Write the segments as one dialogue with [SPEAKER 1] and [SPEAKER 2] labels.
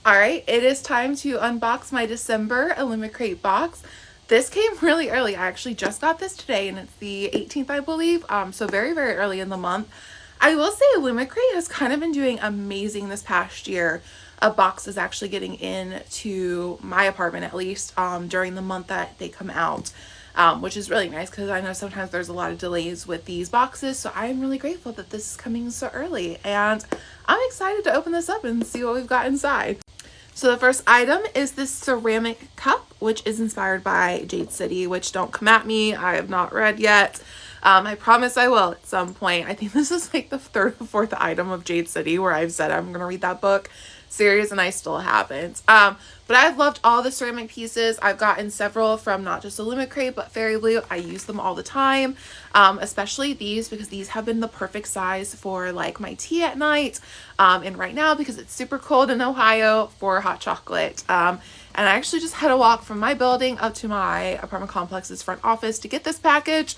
[SPEAKER 1] Alright, it is time to unbox my December Illumicrate box. This came really early. I actually just got this today and it's the 18th, I believe, so very, very early in the month. I will say Illumicrate has kind of been doing amazing this past year. A box is actually getting into my apartment, at least during the month that they come out, which is really nice because I know sometimes there's a lot of delays with these boxes, so I'm really grateful that this is coming so early, and I'm excited to open this up and see what we've got inside. So the first item is this ceramic cup, which is inspired by Jade City, which don't come at me, I have not read yet. I promise I will at some point. I think this is like the third or fourth item of Jade City where I've said I'm going to read that book series and I still haven't. But I've loved all the ceramic pieces. I've gotten several from not just Illumicrate but Fairy Blue. I use them all the time, especially these because these have been the perfect size for like my tea at night, and right now because it's super cold in Ohio, for hot chocolate. And I actually just had a walk from my building up to my apartment complex's front office to get this package.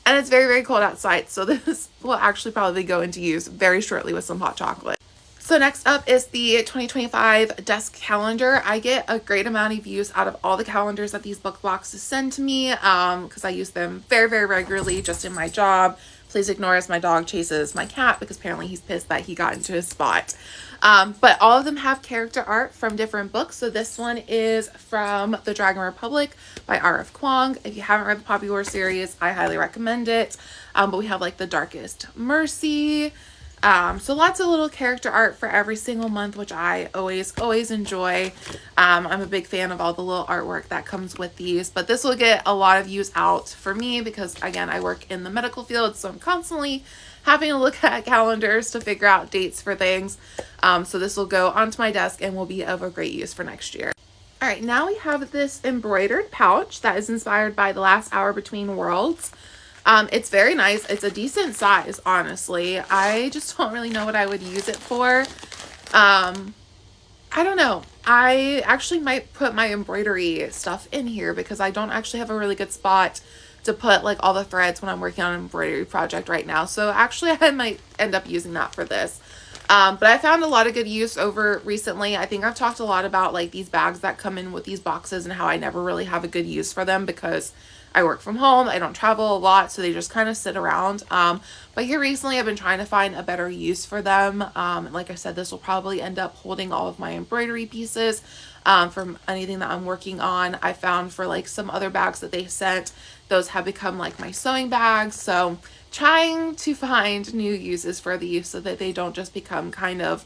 [SPEAKER 1] And it's very, very cold outside, so this will actually probably go into use very shortly with some hot chocolate. So next up is the 2025 desk calendar. I get a great amount of use out of all the calendars that these book boxes send to me because I use them very, very regularly just in my job. Please ignore as my dog chases my cat because apparently he's pissed that he got into his spot. But all of them have character art from different books. So this one is from The Dragon Republic by R.F. Kuang. If you haven't read the Poppy War series, I highly recommend it. But we have like The Darkest Mercy. So lots of little character art for every single month, which I always enjoy. I'm a big fan of all the little artwork that comes with these, but this will get a lot of use out for me because again, I work in the medical field, so I'm constantly having to look at calendars to figure out dates for things. So this will go onto my desk and will be of a great use for next year. All right, now we have this embroidered pouch that is inspired by The Last Hour Between Worlds. It's very nice. It's a decent size, honestly. I just don't really know what I would use it for. I don't know. I actually might put my embroidery stuff in here because I don't actually have a really good spot to put like all the threads when I'm working on an embroidery project right now. So actually I might end up using that for this. But I found a lot of good use over recently. I think I've talked a lot about like these bags that come in with these boxes and how I never really have a good use for them because I work from home. I don't travel a lot, so they just kind of sit around. But here recently I've been trying to find a better use for them. And like I said, this will probably end up holding all of my embroidery pieces from anything that I'm working on. I found for like some other bags that they sent, those have become like my sewing bags. So trying to find new uses for these so that they don't just become kind of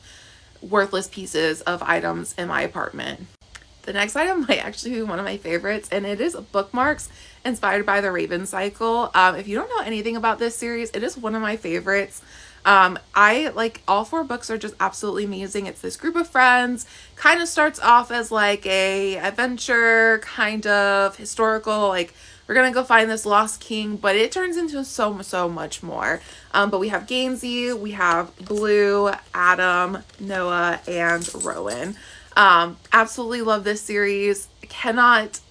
[SPEAKER 1] worthless pieces of items in my apartment. The next item might actually be one of my favorites, and it is bookmarks inspired by the Raven Cycle. If you don't know anything about this series, it is one of my favorites. I like all four books are just absolutely amazing. It's this group of friends, kind of starts off as like a adventure, kind of historical, like we're gonna go find this lost king, but it turns into so much more. But we have Gainsey, we have Blue, Adam, Noah, and Rowan. Absolutely love this series. Cannot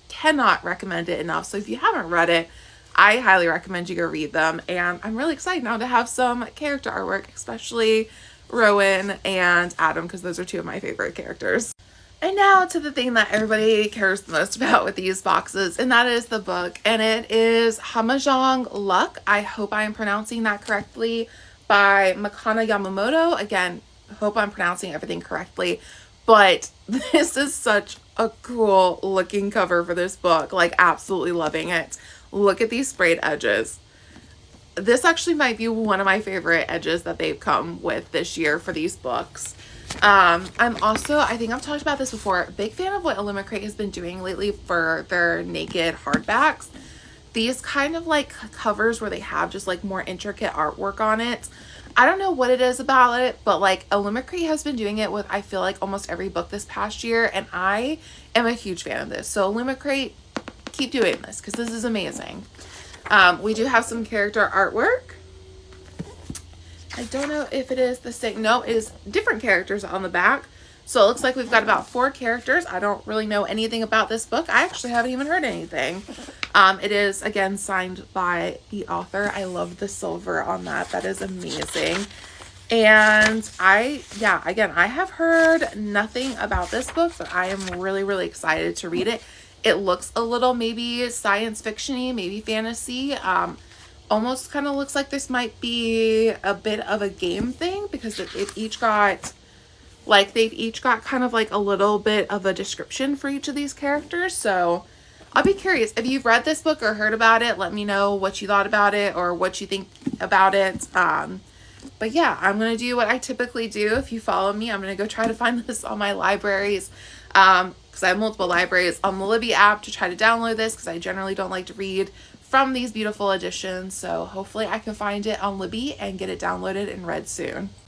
[SPEAKER 1] recommend it enough. So if you haven't read it, I highly recommend you go read them. And I'm really excited now to have some character artwork, especially Rowan and Adam, because those are two of my favorite characters. And now to the thing that everybody cares the most about with these boxes, and that is the book. And it is Hamajang Luck, I hope I am pronouncing that correctly, by Makana Yamamoto. Again, hope I'm pronouncing everything correctly. But this is such a cool looking cover for this book. Like, absolutely loving it. Look at these sprayed edges. This actually might be one of my favorite edges that they've come with this year for these books. I'm also, I think I've talked about this before, a big fan of what Illumicrate has been doing lately for their naked hardbacks. These kind of like covers where they have just like more intricate artwork on it. I don't know what it is about it, but like Illumicrate has been doing it with, I feel like, almost every book this past year, and I am a huge fan of this. So Illumicrate, keep doing this because this is amazing. We do have some character artwork. I don't know if it is the same. No, it is different characters on the back. So it looks like we've got about 4 characters. I don't really know anything about this book. I actually haven't even heard anything. It is, again, signed by the author. I love the silver on that. That is amazing. And again, I have heard nothing about this book, but I am really, really excited to read it. It looks a little maybe science fiction-y, maybe fantasy. Almost kind of looks like this might be a bit of a game thing, because they've each got kind of like a little bit of a description for each of these characters. So I'll be curious. If you've read this book or heard about it, let me know what you thought about it or what you think about it. But yeah, I'm going to do what I typically do. If you follow me, I'm going to go try to find this on my libraries. Because I have multiple libraries on the Libby app to try to download this, because I generally don't like to read from these beautiful editions. So hopefully I can find it on Libby and get it downloaded and read soon.